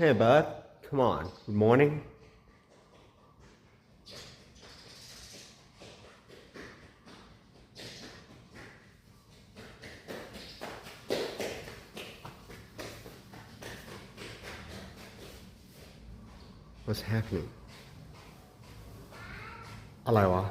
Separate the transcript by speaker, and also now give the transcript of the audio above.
Speaker 1: Hey, bud. Come on. Good morning. What's happening? อะไรวะ